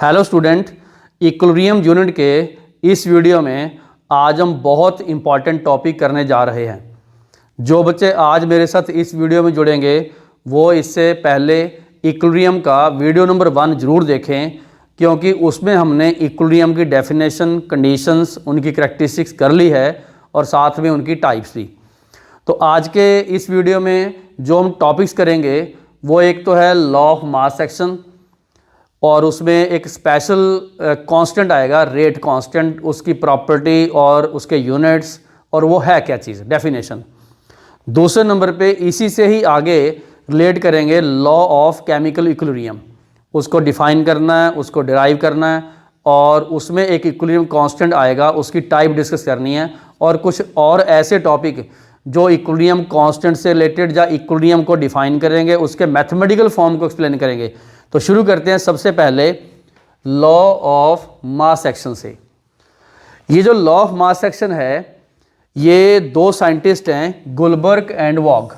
Hello student, equilibrium unit के इस video में आज हम बहुत इम्पॉर्टेंट टॉपिक करने जा रहे हैं। जो बच्चे आज मेरे साथ इस वीडियो में जुड़ेंगे वो इससे पहले इक्विलिब्रियम का वीडियो नंबर 1 ज़रूर देखें, क्योंकि उसमें हमने इक्विलिब्रियम की डेफिनेशन, कंडीशंस, उनकी करैक्टरिस्टिक्स कर ली है और साथ में उनकी टाइप्स भी। तो आज के इस वीडियो में जो हम टॉपिक्स करेंगे वो एक तो है लॉ ऑफ मास एक्शन, और उसमें एक स्पेशल कांस्टेंट आएगा, रेट कांस्टेंट, उसकी प्रॉपर्टी और उसके यूनिट्स, और वो है क्या चीज़, डेफिनेशन। दूसरे नंबर पे इसी से ही आगे रिलेट करेंगे लॉ ऑफ केमिकल इक्विलिब्रियम, उसको डिफाइन करना है, उसको डिराइव करना है, और उसमें एक इक्विलिब्रियम कांस्टेंट आएगा, उसकी टाइप डिस्कस करनी है, और कुछ और ऐसे टॉपिक जो इक्विलिब्रियम कांस्टेंट से रिलेटेड या इक्विलिब्रियम को डिफाइन करेंगे, उसके मैथमेटिकल फॉर्म को एक्सप्लेन करेंगे। तो शुरू करते हैं सबसे पहले लॉ ऑफ मास एक्शन से। ये जो लॉ ऑफ मास एक्शन है, ये दो साइंटिस्ट हैं, गुलबर्ग एंड वॉग।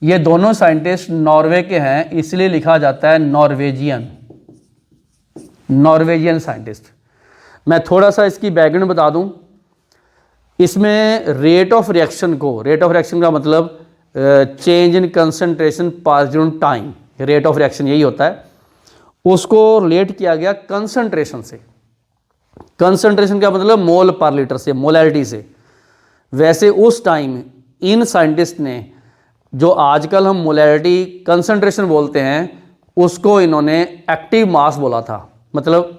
ये दोनों साइंटिस्ट नॉर्वे के हैं, इसलिए लिखा जाता है नॉर्वेजियन साइंटिस्ट। मैं थोड़ा सा इसकी बैकग्राउंड बता दूं। इसमें रेट ऑफ रिएक्शन का मतलब change in concentration pass during time, rate of reaction यही होता है, उसको रिलेट किया गया कंसंट्रेशन से। कंसंट्रेशन का मतलब मोल पर लीटर से, मोलैरिटी से। वैसे उस टाइम इन साइंटिस्ट ने, जो आजकल हम मोलैरिटी कंसंट्रेशन बोलते हैं, उसको इन्होंने एक्टिव मास बोला था। मतलब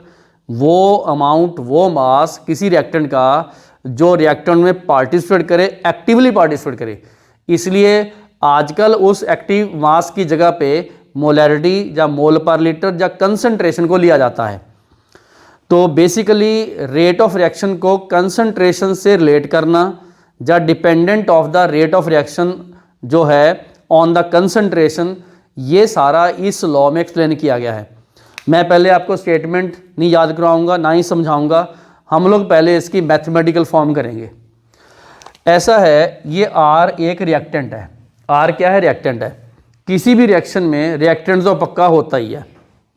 वो अमाउंट, वो मास किसी रिएक्टेंट का जो रिएक्टेंट में पार्टिसिपेट करे, एक्टिवली पार्टिसिपेट करे। इसलिए आजकल उस एक्टिव मास की जगह पे मोलैरिटी या मोल पर लीटर या कंसंट्रेशन को लिया जाता है। तो बेसिकली रेट ऑफ रिएक्शन को कंसंट्रेशन से रिलेट करना या dependent of the rate of reaction जो है ऑन द कंसंट्रेशन, ये सारा इस लॉ में एक्सप्लेन किया गया है। मैं पहले आपको स्टेटमेंट नहीं याद कराऊंगा, ना ही समझाऊंगा, हम लोग पहले इसकी मैथमेटिकल फॉर्म करेंगे। ऐसा है, ये आर एक रिएक्टेंट है। आर क्या है? रिएक्टेंट है। किसी भी रिएक्शन में रिएक्टेंट तो पक्का होता ही है,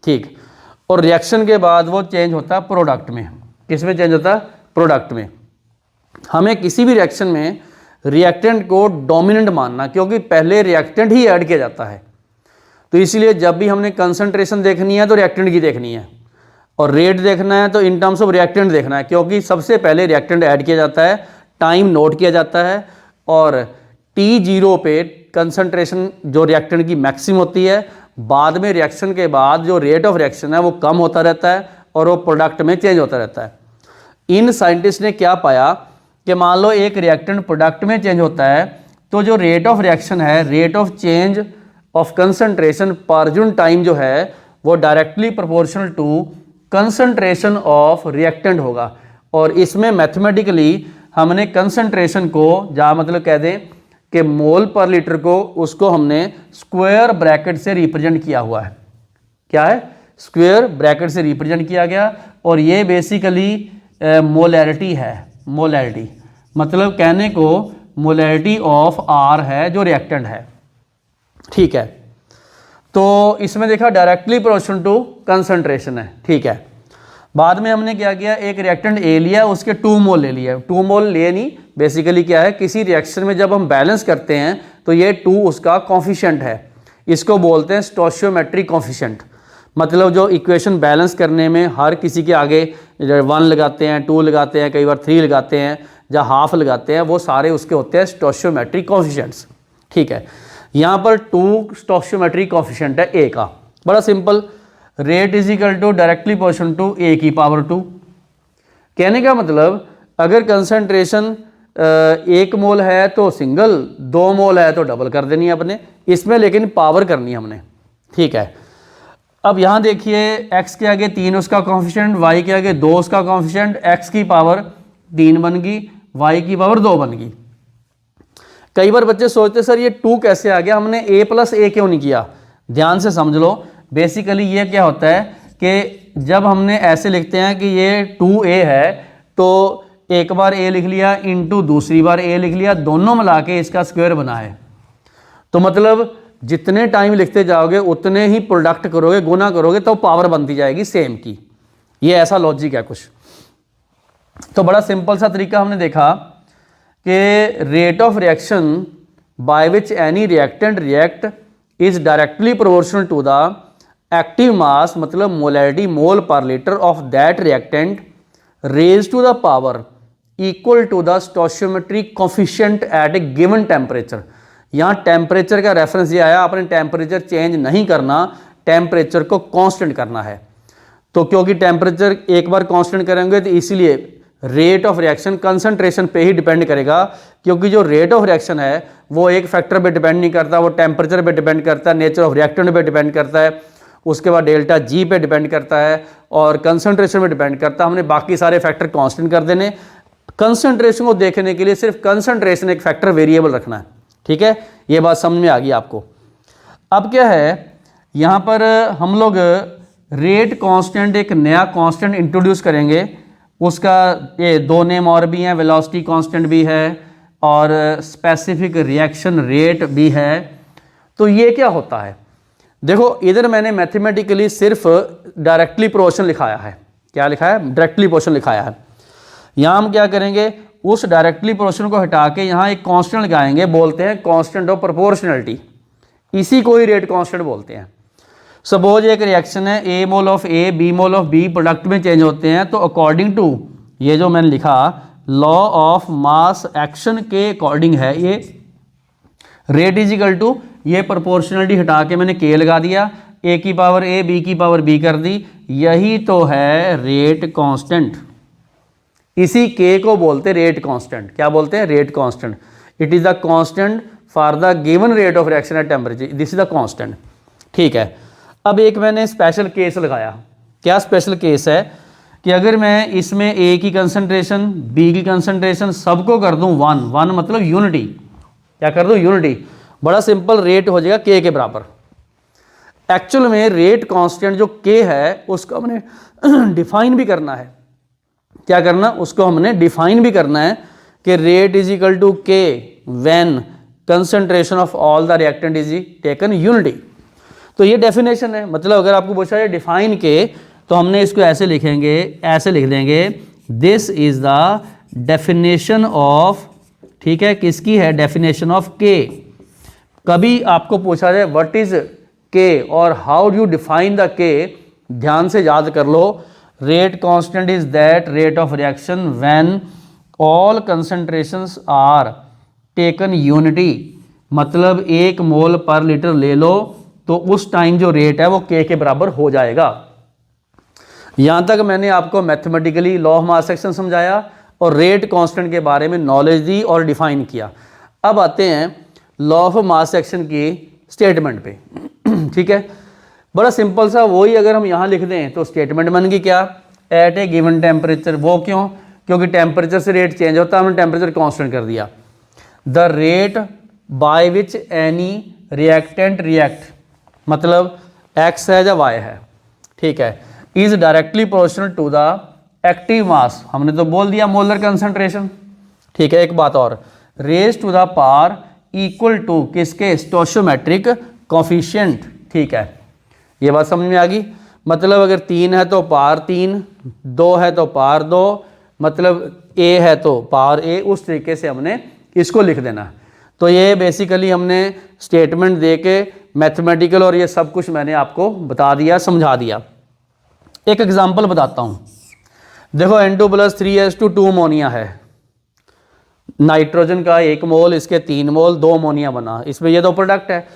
ठीक। और रिएक्शन के बाद वो चेंज होता है प्रोडक्ट में। किस में चेंज होता है? प्रोडक्ट में। हमें किसी भी रिएक्शन में रिएक्टेंट को डोमिनेंट मानना, क्योंकि पहले रिएक्टेंट ही ऐड किया जाता है। तो इसलिए जब भी हमने कंसंट्रेशन देखनी है तो रिएक्टेंट की देखनी है, और रेट देखना है तो इन टर्म्स ऑफ रिएक्टेंट देखना है, क्योंकि सबसे पहले रिएक्टेंट ऐड किया जाता है, टाइम नोट किया जाता है, और T0 पे कंसंट्रेशन जो रिएक्टेंट की मैक्सिमम होती है। बाद में रिएक्शन के बाद जो रेट ऑफ रिएक्शन है वो कम होता रहता है और वो प्रोडक्ट में चेंज होता रहता है। इन साइंटिस्ट ने क्या पाया कि मान लो एक रिएक्टेंट प्रोडक्ट में चेंज होता है, तो जो रेट ऑफ रिएक्शन है, rate of change of concentration per unit time जो है, वो directly proportional to concentration of reactant होगा। और इसमें मैथमेटिकली हमने कंसंट्रेशन को, जहाँ मतलब कह दें कि मोल पर लीटर को, उसको हमने स्क्वायर ब्रैकेट से रिप्रेजेंट किया हुआ है। क्या है? स्क्वायर ब्रैकेट से रिप्रेजेंट किया गया। और ये बेसिकली मोलैरिटी है। मोलैरिटी मतलब कहने को मोलैरिटी ऑफ आर है जो रिएक्टेंट है, ठीक है। तो इसमें देखा डायरेक्टली प्रोपोर्शनल टू कंसंट्रेशन है, ठीक है। बाद में हमने क्या किया, एक रिएक्टेंट ए लिया, उसके 2 मोल ले लिया। 2 मोल लिए नहीं, बेसिकली क्या है, किसी रिएक्शन में जब हम बैलेंस करते हैं तो ये 2 उसका कॉफिशिएंट है। इसको बोलते हैं स्टोइचियोमेट्रिक कॉफिशिएंट। मतलब जो इक्वेशन बैलेंस करने में हर किसी के आगे 1 लगाते हैं, 2 लगाते हैं, कई बार 3 लगाते हैं या हाफ लगाते हैं, वो सारे उसके होते हैं स्टोइचियोमेट्रिक कॉफिशिएंट्स, ठीक है। यहाँ पर 2 स्टोइचियोमेट्रिक कॉफिशिएंट है ए का। बड़ा simple, rate is equal to directly proportional to A की पावर 2। कहने का मतलब अगर कंसंट्रेशन 1 मोल है तो सिंगल, 2 मोल है तो डबल कर देनी है अपने इसमें, लेकिन पावर करनी है हमने, ठीक है। अब यहाँ देखिए, x के आगे 3 उसका कॉफिशिएंट, y के आगे 2 उसका कॉफिशिएंट, x की पावर 3 बन गई, y की पावर 2 बन गई। कई बार बच्चे सोचते सर ये 2 कैसे आ गया, हमने a प्लस a क्यों नहीं किया? ध्यान से समझ लो। बेसिकली ये क्या होता है कि जब हमने ऐसे लिखते हैं कि ये 2a है, तो एक बार a लिख लिया इंटू दूसरी बार a लिख लिया, दोनों मिला के इसका स्क्वायर बना है। तो मतलब जितने टाइम लिखते जाओगे उतने ही प्रोडक्ट करोगे, गुना करोगे तो पावर बनती जाएगी सेम की। ये ऐसा लॉजिक है कुछ। तो बड़ा सिंपल सा तरीका हमने देखा कि rate of reaction by which any reactant react is directly proportional to the active mass, मतलब molarity mole per litre of that reactant raise to the power equal to the stoichiometric coefficient at a given temperature. यहाँ temperature का reference ये आया, आपने temperature change नहीं करना, temperature को constant करना है। तो क्योंकि टेम्परेचर एक बार कांस्टेंट करेंगे तो इसीलिए रेट ऑफ रिएक्शन कंसंट्रेशन पे ही डिपेंड करेगा, क्योंकि जो रेट ऑफ रिएक्शन है वो एक फैक्टर पे डिपेंड नहीं करता, वो टेम्परेचर पे डिपेंड करता है, नेचर ऑफ रिएक्टेंट पे डिपेंड करता है, उसके बाद डेल्टा जी पे डिपेंड करता है और कंसंट्रेशन पे डिपेंड करता है। हमने बाकी सारे फैक्टर कांस्टेंट कर देने। कंसंट्रेशन को देखने के लिए सिर्फ कंसंट्रेशन एक फैक्टर वेरिएबल रखना है, ठीक है। ये बात समझ में आ गई आपको। अब क्या है, यहाँ पर हम लोग रेट कांस्टेंट एक नया कांस्टेंट इंट्रोड्यूस करेंगे। उसका ये दो नेम और भी हैं, वेलोसिटी कांस्टेंट भी है और स्पेसिफिक रिएक्शन रेट भी है। तो ये क्या होता है, देखो इधर मैंने मैथमेटिकली सिर्फ डायरेक्टली प्रोपोर्शन लिखाया है। क्या लिखा है? डायरेक्टली प्रोपोर्शन लिखाया है। यहाँ हम क्या करेंगे, उस डायरेक्टली प्रोपोर्शन को हटा के यहाँ एक कांस्टेंट लगाएंगे, बोलते हैं कांस्टेंट ऑफ प्रोपोर्शनलिटी। इसी को ही रेट कांस्टेंट बोलते हैं। सपोज एक रिएक्शन है, A mole of A B mole of B product में चेंज होते हैं, तो अकॉर्डिंग टू ये जो मैंने लिखा लॉ ऑफ मास एक्शन के अकॉर्डिंग है ये रेट इज इक्वल टू, ये प्रोपोर्शनलिटी हटा के मैंने के लगा दिया, ए की पावर ए बी की पावर बी कर दी, यही तो है रेट कांस्टेंट। इसी के को बोलते हैं रेट कांस्टेंट। क्या बोलते हैं? Rate constant. It is the constant for the given rate of reaction at temperature, this is the constant, ठीक है। अब एक मैंने स्पेशल केस लगाया। क्या स्पेशल केस है कि अगर मैं इसमें ए की कंसंट्रेशन बी की कंसंट्रेशन सबको कर दूं वन, वन मतलब यूनिटी, क्या कर दूं? यूनिटी। बड़ा सिंपल, रेट हो जाएगा के बराबर। एक्चुअल में रेट कांस्टेंट जो के है उसको हमने डिफाइन भी करना है। क्या करना? उसको हमने डिफाइन भी करना है कि रेट इज इक्वल टू के when concentration of all the reactant is taken unity. तो ये डेफिनेशन है। मतलब अगर आपको पूछा जाए डिफाइन के, तो हमने इसको ऐसे लिखेंगे, ऐसे लिख देंगे, this is the definition of, ठीक है, किसकी है? डेफिनेशन ऑफ के। कभी आपको पूछा जाए व्हाट इज के और how do you define the k, ध्यान से याद कर लो। Rate constant is that rate of reaction when all concentrations are taken unity, मतलब एक मोल पर लीटर ले लो तो उस टाइम जो रेट है वो के बराबर हो जाएगा। यहां तक मैंने आपको mathematically law of mass action समझाया और रेट कांस्टेंट के बारे में नॉलेज दी और डिफाइन किया। अब आते हैं लॉ ऑफ मास एक्शन की स्टेटमेंट पे, ठीक है। बड़ा सिंपल सा, वही अगर हम यहाँ लिख दें तो स्टेटमेंट बन गई क्या? Eight a given temperature. वो क्यों? क्योंकि टेम्परेचर से रेट चेंज होता है, हमने टेम्परेचर कांस्टेंट कर दिया। The rate by which any reactant react, मतलब एक्स है या वाई है, ठीक है, is directly proportional to the active mass, हमने तो बोल दिया मोलर कंसंट्रेशन, ठीक है। एक बात और, raise to the power equal to किसके? स्टोइचियोमेट्रिक कोफिशिएंट, ठीक है। ये बात समझ में आ गई। मतलब अगर 3 है तो पावर 3, 2 है तो पावर 2, मतलब ए है तो पावर ए, उस तरीके से हमने इसको लिख देना। तो ये बेसिकली हमने स्टेटमेंट दे के मैथमेटिकल और ये सब कुछ मैंने आपको बता दिया, समझा दिया। एक एग्जांपल बताता हूँ। देखो N2+3H2 2 अमोनिया है, नाइट्रोजन का 1 मोल, इसके 3 मोल, 2 अमोनिया बना, इसमें ये दो प्रोडक्ट है।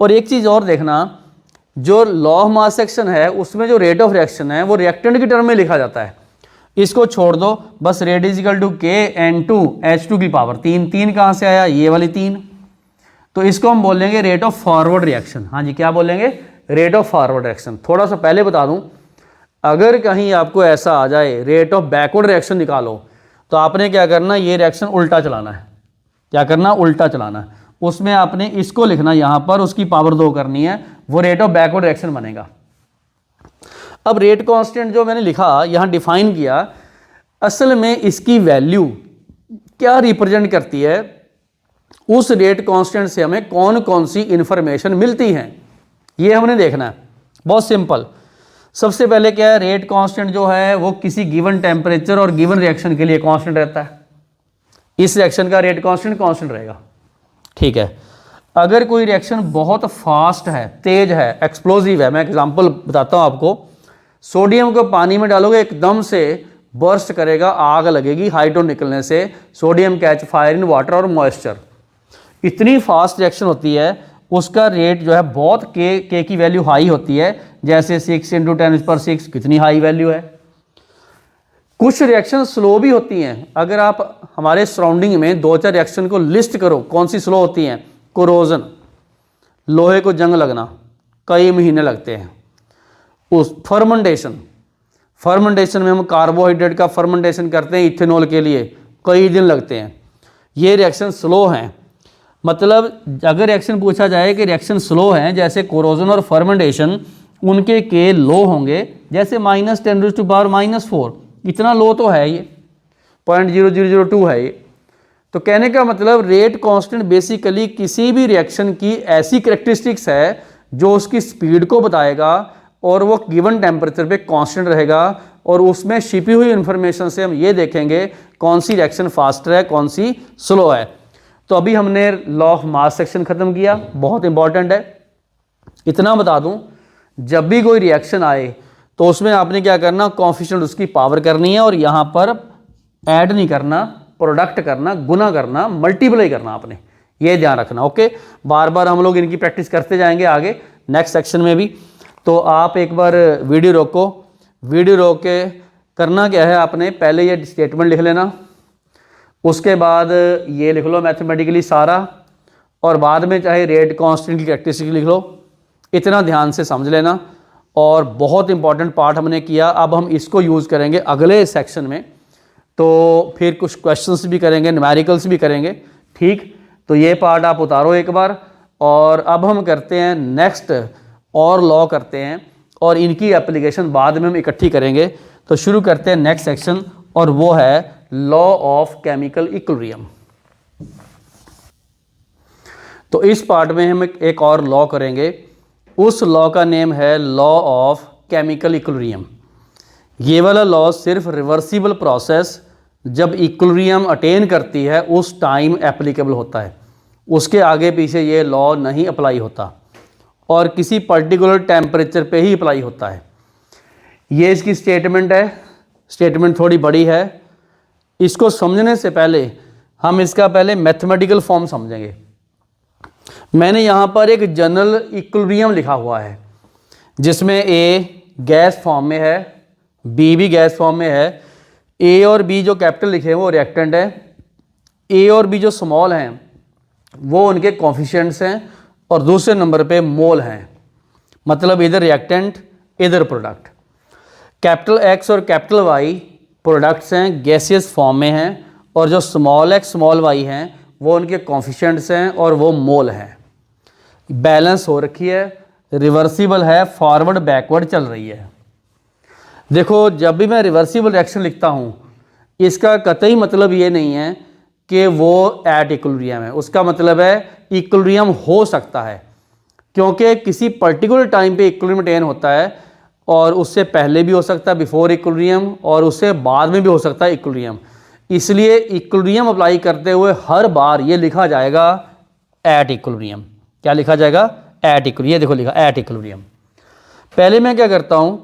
और एक चीज़ और देखना, जो लॉ ऑफ मास एक्शन है उसमें जो रेट ऑफ रिएक्शन है वो रिएक्टेंट की टर्म में लिखा जाता है। इसको छोड़ दो, बस रेट इज इक्वल टू के N2H2 की पावर 3। 3 कहाँ से आया? ये वाली 3। तो इसको हम बोलेंगे रेट ऑफ फॉरवर्ड रिएक्शन। हाँ जी, क्या बोलेंगे? Rate of forward reaction. थोड़ा सा पहले बता दूं, अगर कहीं आपको ऐसा आ जाए रेट ऑफ बैकवर्ड रिएक्शन निकालो, तो आपने क्या करना? ये रिएक्शन उल्टा चलाना है। क्या करना? उल्टा चलाना है। उसमें आपने इसको लिखना यहाँ पर, उसकी पावर 2 करनी है, वो रेट ऑफ बैकवर्ड रिएक्शन बनेगा। अब रेट कांस्टेंट जो मैंने लिखा यहाँ डिफाइन किया, असल में इसकी वैल्यू क्या रिप्रेजेंट करती है? उस रेट कांस्टेंट से हमें कौन कौन सी इंफॉर्मेशन मिलती हैं, ये हमने देखना है। बहुत सिंपल। सबसे पहले क्या है, रेट कांस्टेंट जो है वो किसी गिवन टेम्परेचर और गिवन रिएक्शन के लिए कांस्टेंट रहता है। इस रिएक्शन का रेट कांस्टेंट कांस्टेंट रहेगा, ठीक है। अगर कोई रिएक्शन बहुत फास्ट है, तेज है, एक्सप्लोजिव है, मैं एग्जांपल बताता हूँ आपको। सोडियम को पानी में डालोगे एकदम से बर्स्ट करेगा, आग लगेगी हाइड्रोजन निकलने से, sodium catch fire in water और मॉइस्चर। इतनी फास्ट रिएक्शन होती है, उसका रेट जो है बहुत के की वैल्यू हाई होती है, जैसे 6 × 10⁶ कितनी हाई वैल्यू है। कुछ रिएक्शन स्लो भी होती हैं। अगर आप हमारे सराउंडिंग में 2-4 रिएक्शन को लिस्ट करो कौन सी स्लो होती हैं। कोरोजन, लोहे को जंग लगना, कई महीने लगते हैं। उस फर्मेंटेशन में हम कार्बोहाइड्रेट का फर्मेंटेशन करते हैं इथेनॉल के लिए, कई दिन लगते हैं। ये रिएक्शन स्लो हैं। मतलब अगर रिएक्शन पूछा जाए कि रिएक्शन स्लो हैं, जैसे कोरोजन और फर्मेंटेशन, उनके के लो होंगे, जैसे -10⁻⁻⁴, इतना लो तो है ये, 0.0002 है ये। तो कहने का मतलब रेट कांस्टेंट बेसिकली किसी भी रिएक्शन की ऐसी कैरेक्टरिस्टिक्स है जो उसकी स्पीड को बताएगा और वो गिवन टेम्परेचर पे कांस्टेंट रहेगा, और उसमें छिपी हुई इंफॉर्मेशन से हम ये देखेंगे कौन सी रिएक्शन फास्टर है, कौन सी स्लो है। तो अभी हमने लॉ ऑफ मास सेक्शन खत्म किया, बहुत इंपॉर्टेंट है। इतना बता दूं, जब भी कोई रिएक्शन आए तो उसमें आपने क्या करना, कोएफिशिएंट उसकी पावर करनी है, और यहाँ पर ऐड नहीं करना, प्रोडक्ट करना, गुना करना, मल्टीप्लाई करना, आपने ये ध्यान रखना। ओके, बार बार हम लोग इनकी प्रैक्टिस करते जाएंगे आगे नेक्स्ट सेक्शन में भी। तो आप एक बार वीडियो रोको, वीडियो रोक के करना क्या है, आपने पहले ये स्टेटमेंट लिख लेना, उसके बाद ये लिख लो मैथमेटिकली सारा, और बाद में चाहे रेट कांस्टेंट की कैरेक्टरिस्टिक लिख लो। इतना ध्यान से समझ लेना, और बहुत इंपॉर्टेंट पार्ट हमने किया। अब हम इसको यूज़ करेंगे अगले सेक्शन में, तो फिर कुछ क्वेश्चंस भी करेंगे, न्यूमेरिकल्स भी करेंगे, ठीक। तो ये पार्ट आप उतारो एक बार, और अब हम करते हैं नेक्स्ट और लॉ करते हैं, और इनकी एप्लीकेशन बाद में हम इकट्ठी करेंगे। तो शुरू करते हैं नेक्स्ट सेक्शन, और वो है लॉ ऑफ केमिकल इक्विलिब्रियम। तो इस पार्ट में हम एक और लॉ करेंगे, उस लॉ का नेम है लॉ ऑफ केमिकल इक्विलिब्रियम। ये वाला लॉ सिर्फ रिवर्सिबल प्रोसेस जब इक्विलिब्रियम अटेन करती है उस टाइम एप्लीकेबल होता है, उसके आगे पीछे ये लॉ नहीं अप्लाई होता, और किसी पर्टिकुलर टेम्परेचर पे ही अप्लाई होता है। ये इसकी स्टेटमेंट है। स्टेटमेंट थोड़ी बड़ी है, इसको समझने से पहले हम इसका पहले मैथमेटिकल फॉर्म समझेंगे। मैंने यहाँ पर एक जनरल इक्विलिब्रियम लिखा हुआ है, जिसमें ए गैस फॉर्म में है, बी भी गैस फॉर्म में है। ए और बी जो कैपिटल लिखे हैं वो रिएक्टेंट है, ए और बी जो स्मॉल हैं वो उनके कोएफिशिएंट्स हैं, और दूसरे नंबर पे मोल हैं, मतलब इधर रिएक्टेंट इधर प्रोडक्ट। कैपिटल एक्स और कैपिटल वाई प्रोडक्ट्स हैं, गैसियस फॉर्म में हैं, और जो स्मॉल एक्स स्मॉल वाई हैं वो उनके कोएफिशिएंट्स हैं और वो मोल हैं। बैलेंस हो रखी है, रिवर्सिबल है, फॉरवर्ड बैकवर्ड चल रही है। देखो, जब भी मैं रिवर्सिबल रिएक्शन लिखता हूँ, इसका कतई मतलब ये नहीं है कि वो एट इक्विलिब्रियम है। उसका मतलब है इक्विलिब्रियम हो सकता है, क्योंकि किसी पर्टिकुलर टाइम पे इक्विलिब्रियम अटेन होता है, और उससे पहले भी हो सकता है बिफोर इक्विलिब्रियम, और उससे बाद में भी हो सकता है इक्विलिब्रियम। इसलिए इक्विलिब्रियम अप्लाई करते हुए हर बार ये लिखा जाएगा एट इक्विलिब्रियम। क्या लिखा जाएगा? At equilibrium. ये देखो लिखा एट इक्विलिब्रियम। पहले मैं क्या करता हूँ,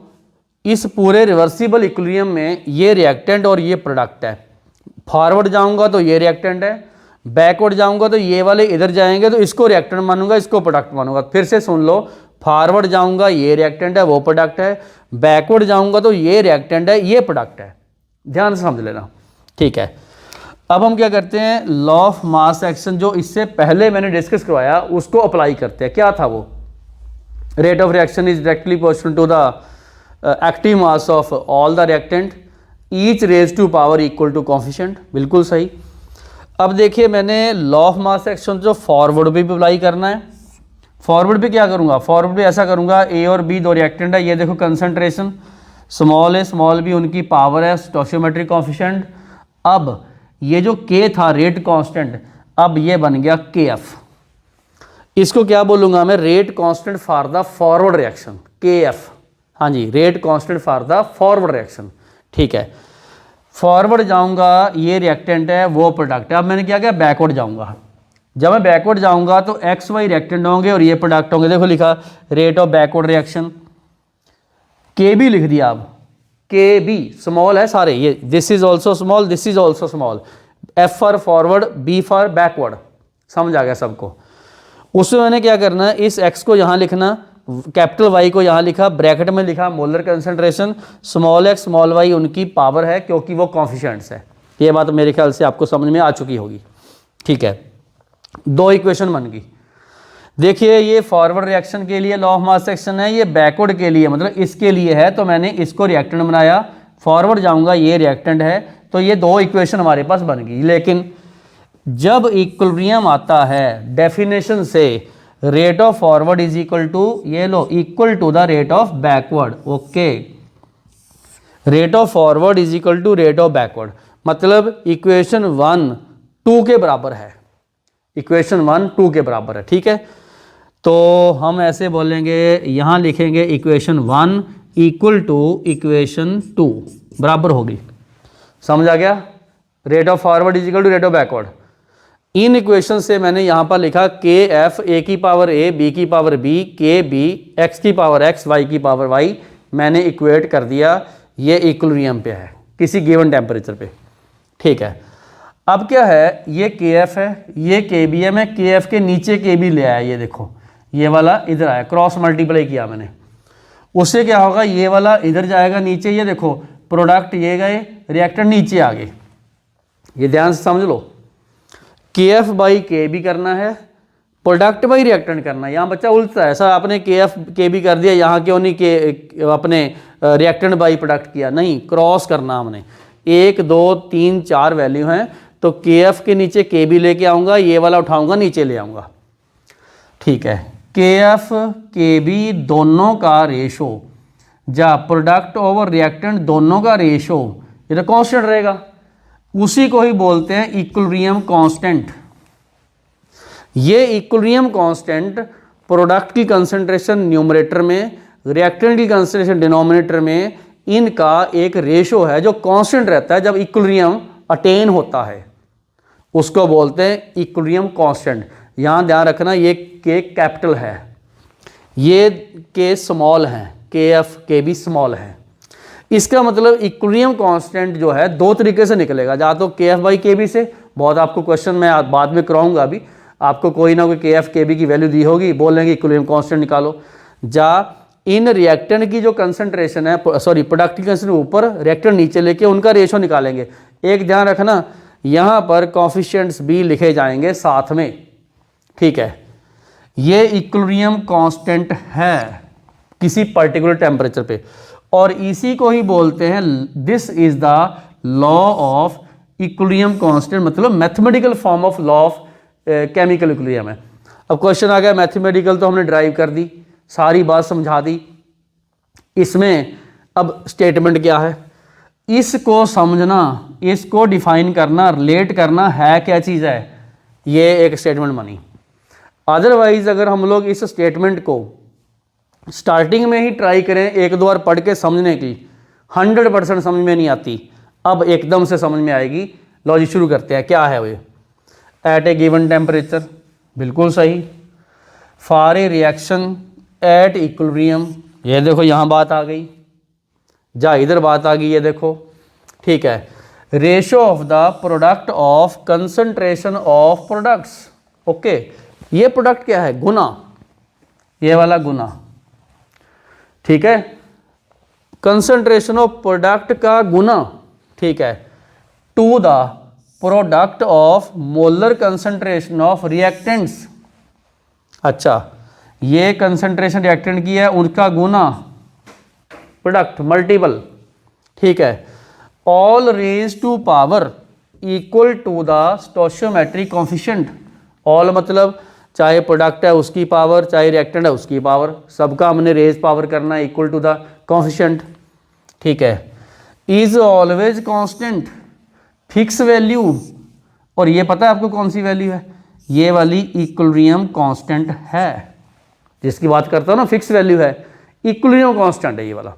इस पूरे रिवर्सिबल इक्विलिब्रियम में ये रिएक्टेंट और ये प्रोडक्ट है। फॉरवर्ड जाऊंगा तो ये रिएक्टेंट है, बैकवर्ड जाऊंगा तो ये वाले इधर जाएंगे, तो इसको रिएक्टेंट मानूंगा, इसको प्रोडक्ट मानूंगा। फिर से सुन लो, फॉरवर्ड जाऊंगा ये रिएक्टेंट है, वो प्रोडक्ट है, बैकवर्ड जाऊंगा तो ये रिएक्टेंट है, ये प्रोडक्ट है। ध्यान से समझ लेना, ठीक है। अब हम क्या करते हैं, लॉ ऑफ मास एक्शन जो इससे पहले मैंने डिस्कस करवाया उसको अप्लाई करते हैं। क्या था वो? Rate of reaction is directly proportional to the active mass of all the reactant, each raise to power equal to coefficient. बिल्कुल सही। अब देखिए, मैंने लॉ ऑफ मास एक्शन जो फॉरवर्ड पे भी अप्लाई करना है। फॉरवर्ड पे क्या करूंगा? फॉरवर्ड पे ऐसा करूंगा, ए और बी दो रिएक्टेंट है, ये देखो कंसंट्रेशन स्मॉल है, स्मॉल बी उनकी पावर है, स्टोइकियोमेट्रिक कोएफिशिएंट। अब ये जो के था रेट कांस्टेंट, अब ये बन गया के एफ। इसको क्या बोलूँगा मैं, rate constant for the forward reaction, k f. हाँ जी, rate constant for the forward reaction. ठीक है, फॉरवर्ड जाऊँगा, ये रिएक्टेंट है, वो प्रोडक्ट है। अब मैंने क्या किया, बैकवर्ड जाऊँगा। जब मैं बैकवर्ड जाऊँगा तो एक्स वाई रिएक्टेंट होंगे और ये प्रोडक्ट होंगे। देखो लिखा rate of backward reaction, K B लिख दिया। अब के बी स्मॉल है सारे, ये this is also small, this is also small, F for forward, B for backward. समझ आ गया सबको। उसमें मैंने क्या करना है, इस एक्स को यहाँ लिखना, कैपिटल वाई को यहाँ लिखा, ब्रैकेट में लिखा molar concentration, small X small Y उनकी पावर है क्योंकि वो कॉन्फिशेंट्स है। ये बात मेरे ख्याल से आपको समझ में आ चुकी होगी। ठीक है, दो इक्वेशन बन गई। देखिए ये फॉरवर्ड रिएक्शन के लिए लॉ ऑफ मास एक्शन है, ये बैकवर्ड के लिए मतलब इसके लिए है, तो मैंने इसको रिएक्टेंट बनाया। फॉरवर्ड जाऊंगा, ये रिएक्टेंट है, तो ये दो इक्वेशन हमारे पास बन गई। लेकिन जब इक्विलिब्रियम आता है, डेफिनेशन से rate of forward is equal to, ये लो, equal to the rate of backward. Okay, rate of forward is equal to rate of backward, मतलब इक्वेशन 1 2 के बराबर है। इक्वेशन 1 2 के बराबर है। ठीक है, तो हम ऐसे बोलेंगे, यहाँ लिखेंगे इक्वेशन 1 इक्वल टू इक्वेशन 2 बराबर होगी। समझ आ गया, rate of forward is equal to rate of backward. इन इक्वेशन से मैंने यहाँ पर लिखा के एफ ए की पावर ए, बी की power B, K B X की पावर एक्स, वाई की पावर वाई, मैंने इक्वेट कर दिया। ये इक्विलिब्रियम पे है किसी गिवन टेम्परेचर पे। ठीक है, अब क्या है, ये के एफ है, ये के बी है, मैं के एफ के नीचे के बी ले आया। ये देखो, ये वाला इधर आया, क्रॉस मल्टीप्लाई किया मैंने। उससे क्या होगा, ये वाला इधर जाएगा नीचे, ये देखो प्रोडक्ट ये गए, रिएक्टेंट नीचे आ गए। ये ध्यान से समझ लो, के एफ बाई के बी करना है, प्रोडक्ट बाई रिएक्टेंट करना है। यहाँ बच्चा उल्टा है, सर आपने के एफ के बी कर दिया, यहाँ क्यों नहीं के अपने रिएक्टेंट बाई प्रोडक्ट किया? नहीं, क्रॉस करना हमने। 1 2 3 4 वैल्यू हैं, तो के एफ के नीचे के बी लेके आऊँगा, ये वाला उठाऊँगा नीचे ले आऊँगा। ठीक है, के एफ के बी दोनों का रेशो, जा प्रोडक्ट ओवर रिएक्टेंट दोनों का रेशो, ये तो कांस्टेंट रहेगा। उसी को ही बोलते हैं इक्विलिब्रियम कांस्टेंट। ये इक्विलिब्रियम कांस्टेंट प्रोडक्ट की कंसंट्रेशन न्यूमरेटर में, रिएक्टेंट की कंसंट्रेशन डिनोमिनेटर में, इनका एक रेशो है जो कांस्टेंट रहता है जब इक्विलिब्रियम अटेन होता है, उसको बोलते हैं इक्विलिब्रियम कांस्टेंट। यहाँ ध्यान रखना, ये के कैपिटल है, ये के स्मॉल है, के एफ के भी स्मॉल है। इसका मतलब इक्विलिब्रियम कांस्टेंट जो है दो तरीके से निकलेगा, या तो के एफ बाई के बी से, बहुत आपको क्वेश्चन मैं बाद में कराऊंगा, अभी आपको कोई ना कोई के एफ के बी की वैल्यू दी होगी, बोलेंगे इक्विलिब्रियम कांस्टेंट निकालो, या इन रिएक्टेंट की जो कंसंट्रेशन है, सॉरी प्रोडक्ट की कंसंट्रेशन ऊपर, रिएक्टेंट नीचे लेके उनका रेशो निकालेंगे। एक ध्यान रखना, यहाँ पर कॉफिशिएंट्स भी लिखे जाएंगे साथ में। ठीक है, ये इक्विलिब्रियम कांस्टेंट है किसी पर्टिकुलर टेम्परेचर पे, और इसी को ही बोलते हैं, this is the law of equilibrium constant, मतलब mathematical form of law of chemical equilibrium है। अब क्वेश्चन आ गया, मैथमेटिकल तो हमने ड्राइव कर दी, सारी बात समझा दी। इसमें अब स्टेटमेंट क्या है, इसको समझना, इसको डिफाइन करना, रिलेट करना है क्या चीज़ है, ये एक स्टेटमेंट बनी। अदरवाइज अगर हम लोग इस स्टेटमेंट को स्टार्टिंग में ही ट्राई करें एक दो बार पढ़ के समझने की, 100% समझ में नहीं आती, अब एकदम से समझ में आएगी। लो जी शुरू करते हैं, क्या है वो, एट ए गिवन टेम्परेचर, बिल्कुल सही, for a reaction at equilibrium, ये देखो यहाँ बात आ गई, जा इधर बात आ गई, ये देखो। ठीक है, ratio of the product of concentration of products. Okay, ये प्रोडक्ट क्या है, गुना, ये वाला गुना। ठीक है, कंसंट्रेशन ऑफ प्रोडक्ट का गुना, ठीक है, to the product of molar concentration of reactants. अच्छा, ये कंसंट्रेशन रिएक्टेंट की है, उनका गुना प्रोडक्ट मल्टीपल। ठीक है, all raise to power equal to the stoichiometric coefficient. All मतलब चाहे प्रोडक्ट है उसकी पावर, चाहे रिएक्टेंट है उसकी पावर, सबका हमने रेज पावर करना है इक्वल टू द कोएफिशिएंट। ठीक है, is always constant, fix value, और ये पता है आपको कौन सी वैल्यू है? ये वाली इक्विलिब्रियम कांस्टेंट है, जिसकी बात करता हूँ ना, फिक्स वैल्यू है, इक्विलिब्रियम कांस्टेंट है ये वाला।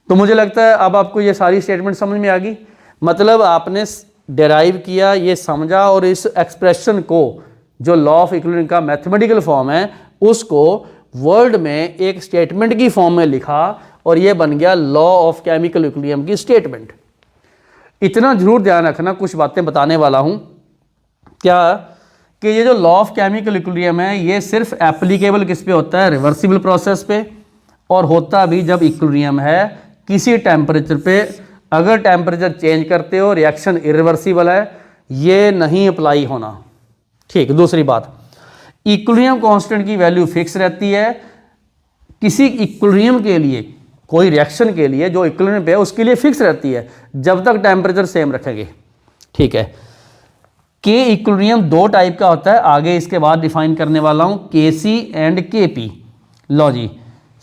तो मुझे लगता है अब आपको ये सारी स्टेटमेंट समझ में आ गई। मतलब आपने डेराइव किया, ये समझा, और इस एक्सप्रेशन को, जो लॉ ऑफ इक्विलिब्रियम का मैथमेटिकल फॉर्म है, उसको वर्ड में एक स्टेटमेंट की फॉर्म में लिखा, और ये बन गया लॉ ऑफ केमिकल इक्विलिब्रियम की स्टेटमेंट। इतना जरूर ध्यान रखना, कुछ बातें बताने वाला हूं क्या, कि ये जो लॉ ऑफ केमिकल इक्विलिब्रियम है, ये सिर्फ एप्लीकेबल किस पे होता है? रिवर्सिबल प्रोसेस पे, और होता भी जब इक्विलिब्रियम है किसी टेम्परेचर पे। अगर टेम्परेचर चेंज करते हो, रिएक्शन इरिवर्सिबल है, ये नहीं अप्लाई होना। ठीक, दूसरी बात, इक्विलिब्रियम कांस्टेंट की वैल्यू फिक्स रहती है। किसी इक्विलिब्रियम के लिए, कोई रिएक्शन के लिए जो इक्विलिब्रियम पे है, उसके लिए फिक्स रहती है जब तक टेम्परेचर सेम रखेंगे। ठीक है। के इक्विलिब्रियम दो टाइप का होता है, आगे इसके बाद डिफाइन करने वाला हूं, के सी एंड के पी। लो जी,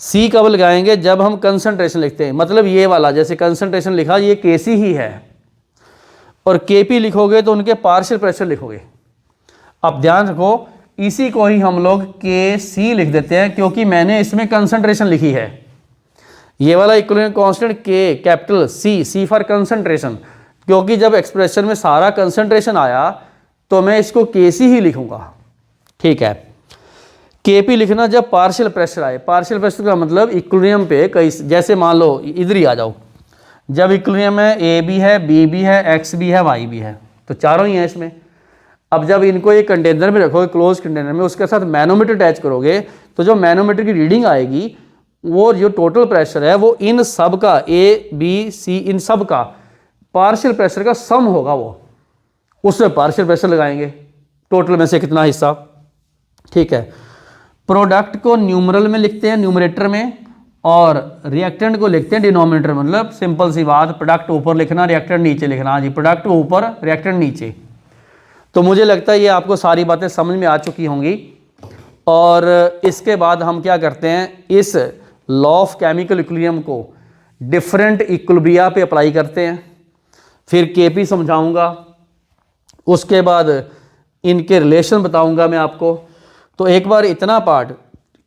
सी कब लगाएंगे? जब हम कंसंट्रेशन लिखते हैं, मतलब ये वाला, जैसे कंसंट्रेशन लिखा, ये के सी ही है, और के पी लिखोगे तो उनके पार्शियल प्रेशर लिखोगे। अब ध्यान रखो, इसी को ही हम लोग के सी लिख देते हैं, क्योंकि मैंने इसमें कंसंट्रेशन लिखी है। ये वाला equilibrium constant K, capital C, C for concentration, क्योंकि जब एक्सप्रेशन में सारा कंसंट्रेशन आया तो मैं इसको के सी ही लिखूंगा। ठीक है। के पी लिखना जब पार्शियल प्रेशर आए। पार्शियल प्रेशर का मतलब इक्विलिब्रियम पे कई, जैसे मान लो इधर ही आ जाओ, जब इक्विलिब्रियम में ए भी है, बी भी है, एक्स भी है, वाई भी है, तो चारों ही हैं इसमें। अब जब इनको एक कंटेनर में रखोगे, क्लोज कंटेनर में, उसके साथ मैनोमीटर अटैच करोगे, तो जो मैनोमीटर की रीडिंग आएगी, वो जो टोटल प्रेशर है, वो इन सब का, ए बी सी, इन सब का पार्शियल प्रेशर का सम होगा, वो उसमें पार्शियल प्रेशर लगाएंगे, टोटल में से कितना हिस्सा। ठीक है। प्रोडक्ट को न्यूमरल में लिखते हैं, न्यूमरेटर में, और रिएक्टेंट को लिखते हैं डिनोमिनेटर। मतलब सिंपल सी बात, प्रोडक्ट ऊपर लिखना, रिएक्टेंट नीचे लिखना। हाँ जी, प्रोडक्ट ऊपर, रिएक्टेंट नीचे। तो मुझे लगता है ये आपको सारी बातें समझ में आ चुकी होंगी। और इसके बाद हम क्या करते हैं, इस लॉ ऑफ केमिकल इक्विलिब्रियम को डिफरेंट इक्विलिब्रिया पे अप्लाई करते हैं। फिर केपी समझाऊंगा, उसके बाद इनके रिलेशन बताऊंगा मैं आपको। तो एक बार इतना पार्ट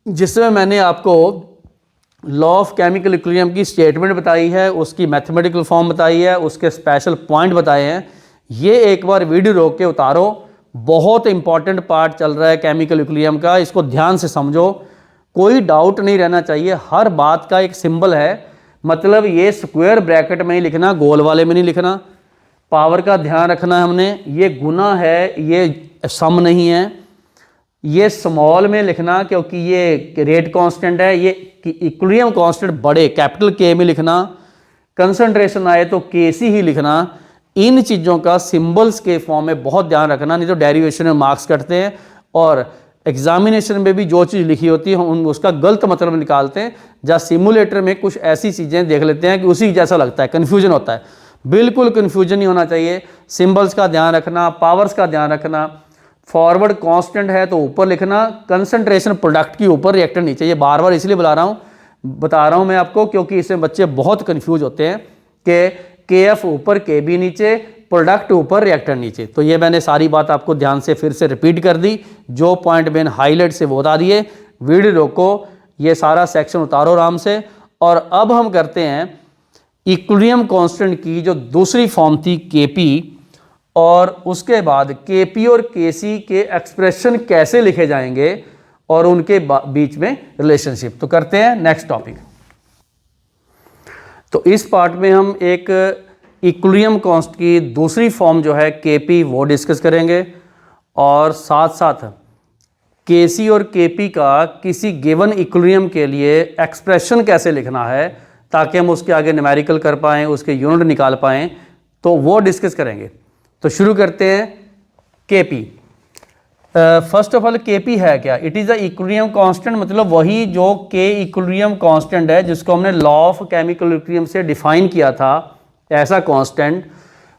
जिसमें मैंने आपको लॉ ऑफ केमिकल इक्विलिब्रियम की स्टेटमेंट बताई है, उसकी मैथमेटिकल फॉर्म बताई है, उसके स्पेशल पॉइंट बताए हैं, ये एक बार वीडियो रोक के उतारो। बहुत इंपॉर्टेंट पार्ट चल रहा है केमिकल इक्विलिब्रियम का, इसको ध्यान से समझो, कोई डाउट नहीं रहना चाहिए। हर बात का एक सिंबल है, मतलब ये स्क्वायर ब्रैकेट में ही लिखना, गोल वाले में नहीं लिखना। पावर का ध्यान रखना है हमने, ये गुना है, ये सम नहीं है। ये स्मॉल में लिखना, क्योंकि ये रेट कांस्टेंट है। ये इक्विलिब्रियम कांस्टेंट बड़े कैपिटल के में लिखना। कंसंट्रेशन आए तो के सी ही लिखना। इन चीज़ों का सिंबल्स के फॉर्म में बहुत ध्यान रखना, नहीं तो डेरिवेशन में मार्क्स कटते हैं, और एग्जामिनेशन में भी जो चीज़ लिखी होती है हम उसका गलत मतलब निकालते हैं। जहाँ सिमुलेटर में कुछ ऐसी चीज़ें देख लेते हैं कि उसी जैसा लगता है, कन्फ्यूजन होता है। बिल्कुल कन्फ्यूजन नहीं होना चाहिए। सिंबल्स का ध्यान रखना, पावर्स का ध्यान रखना। फॉरवर्ड कांस्टेंट है तो ऊपर लिखना, कंसंट्रेशन प्रोडक्ट के ऊपर, रिएक्टेंट नीचे। ये बार बार इसलिए बता रहा हूँ मैं आपको, क्योंकि इसमें बच्चे बहुत कन्फ्यूज होते हैं कि के एफ ऊपर, के बी नीचे, प्रोडक्ट ऊपर, रिएक्टेंट नीचे। तो ये मैंने सारी बात आपको ध्यान से फिर से रिपीट कर दी। जो पॉइंट मैंने हाईलाइट से वो बता दिए। वीडियो रोको, ये सारा सेक्शन उतारो आराम से। और अब हम करते हैं इक्विलिब्रियम कांस्टेंट की जो दूसरी फॉर्म थी केपी, और उसके बाद केपी और केसी के एक्सप्रेशन कैसे लिखे जाएंगे और उनके बीच में रिलेशनशिप। तो करते हैं नेक्स्ट टॉपिक। तो इस पार्ट में हम एक इक्विलिब्रियम कांस्टेंट की दूसरी फॉर्म जो है केपी, वो डिस्कस करेंगे, और साथ साथ केसी और केपी का किसी गिवन इक्विलिब्रियम के लिए एक्सप्रेशन कैसे लिखना है, ताकि हम उसके आगे न्यूमेरिकल कर पाएँ, उसके यूनिट निकाल पाएँ, तो वो डिस्कस करेंगे। तो शुरू करते हैं KP. First of all KP है क्या? It is the equilibrium constant, मतलब वही जो के इक्विलिब्रियम कांस्टेंट है जिसको हमने लॉ ऑफ केमिकल इक्विलिब्रियम से डिफाइन किया था, ऐसा कांस्टेंट,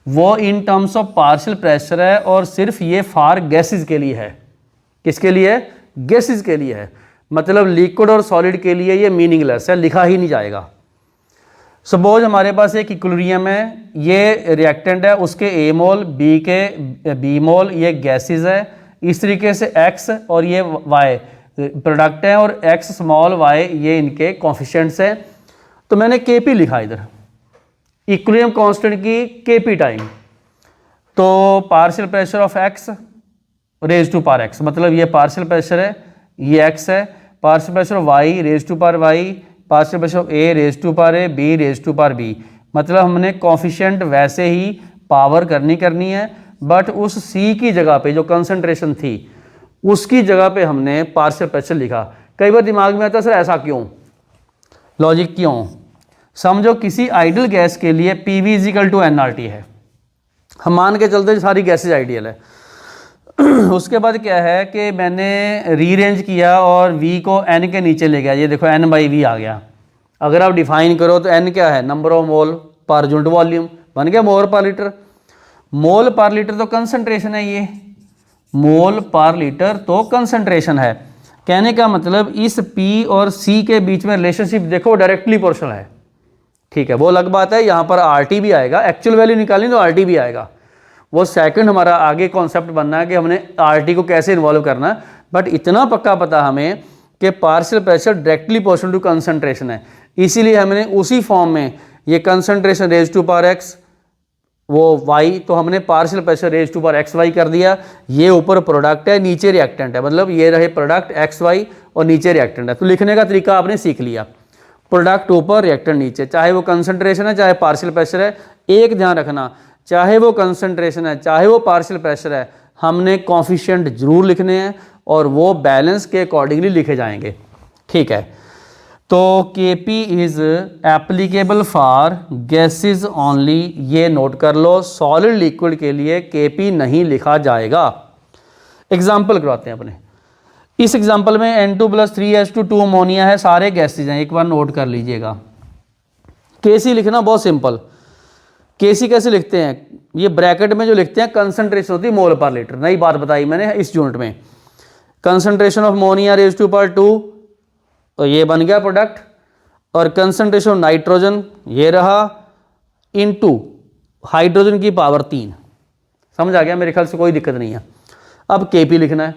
वो in terms of partial pressure है, और सिर्फ ये फॉर गैसेस के लिए है। किसके लिए? गैसेस के लिए है। मतलब लिक्विड और सॉलिड के लिए ये मीनिंगलेस है, लिखा ही नहीं जाएगा। सपोज हमारे पास एक इक्विलिब्रियम है, ये रिएक्टेंट है, उसके ए मोल बी के बी मोल ये गैसेज है, इस तरीके से एक्स और ये वाई प्रोडक्ट है और एक्स स्मॉल वाई ये इनके कॉफिशिएंट्स हैं। तो मैंने के पी लिखा इधर इक्विलिब्रियम कांस्टेंट की के पी टाइम, तो partial pressure of X raise to power X, मतलब ये पार्शियल प्रेशर है, ये एक्स है, partial pressure of Y raise to power Y, partial pressure of A raise to power A, B raise to power B, मतलब हमने coefficient वैसे ही power करनी है, बट उस सी की जगह पे जो कंसंट्रेशन थी उसकी जगह पे हमने पार्शियल प्रेशर लिखा। कई बार दिमाग में आता है सर ऐसा क्यों, लॉजिक क्यों? समझो किसी आइडियल गैस के लिए P V equal to N R T है, हम मान के चलते सारी गैसेज आइडियल है। उसके बाद क्या है कि मैंने रीअरेंज किया और v को n के नीचे ले गया, ये देखो n बाई वी आ गया। अगर आप डिफाइन करो तो n क्या है, number of mole per unit volume, बन गया मोल पर लीटर। मोल पर लीटर तो कंसंट्रेशन है, ये मोल पर लीटर तो कंसंट्रेशन है। कहने का मतलब इस P और C के बीच में रिलेशनशिप देखो डायरेक्टली प्रोपोर्शनल है, ठीक है। वो अलग बात है, यहाँ पर RT भी आएगा, एक्चुअल वैल्यू निकालें तो RT भी आएगा, वो सेकंड हमारा आगे कॉन्सेप्ट बनना है कि हमने RT को कैसे इन्वॉल्व करना है। बट इतना पक्का पता हमें कि partial pressure directly proportional to concentration है, इसीलिए हमने उसी फॉर्म में ये concentration raise to power x वो y, तो हमने partial pressure raise to power x y कर दिया। ये ऊपर प्रोडक्ट है, नीचे रिएक्टेंट है, मतलब ये रहे प्रोडक्ट एक्स वाई और नीचे रिएक्टेंट है। तो लिखने का तरीका आपने सीख लिया, प्रोडक्ट ऊपर रिएक्टेंट नीचे, चाहे वो कंसंट्रेशन है चाहे पार्शियल प्रेशर है। एक ध्यान रखना, चाहे वो कंसंट्रेशन है चाहे वो पार्शियल प्रेशर है, हमने कॉफिशिएंट जरूर लिखने हैं और वो बैलेंस के अकॉर्डिंगली लिखे जाएंगे, ठीक है। तो Kp is applicable for gases only, ये नोट कर लो। सॉलिड लिक्विड के लिए Kp नहीं लिखा जाएगा। एग्जाम्पल करवाते हैं अपने, इस एग्जाम्पल में N2 + 3H2 अमोनिया है, सारे गैसेज हैं, एक बार नोट कर लीजिएगा। Kc लिखना बहुत सिंपल, Kc कैसे लिखते हैं, ये ब्रैकेट में जो लिखते हैं कंसंट्रेशन होती है मोल पर लीटर, नई बात बताई मैंने इस यूनिट में। Concentration of ammonia raise to power 2, तो ये बन गया प्रोडक्ट, और कंसंट्रेशन ऑफ नाइट्रोजन ये रहा इनटू हाइड्रोजन की पावर 3। समझ आ गया मेरे ख्याल से, कोई दिक्कत नहीं है। अब Kp लिखना है,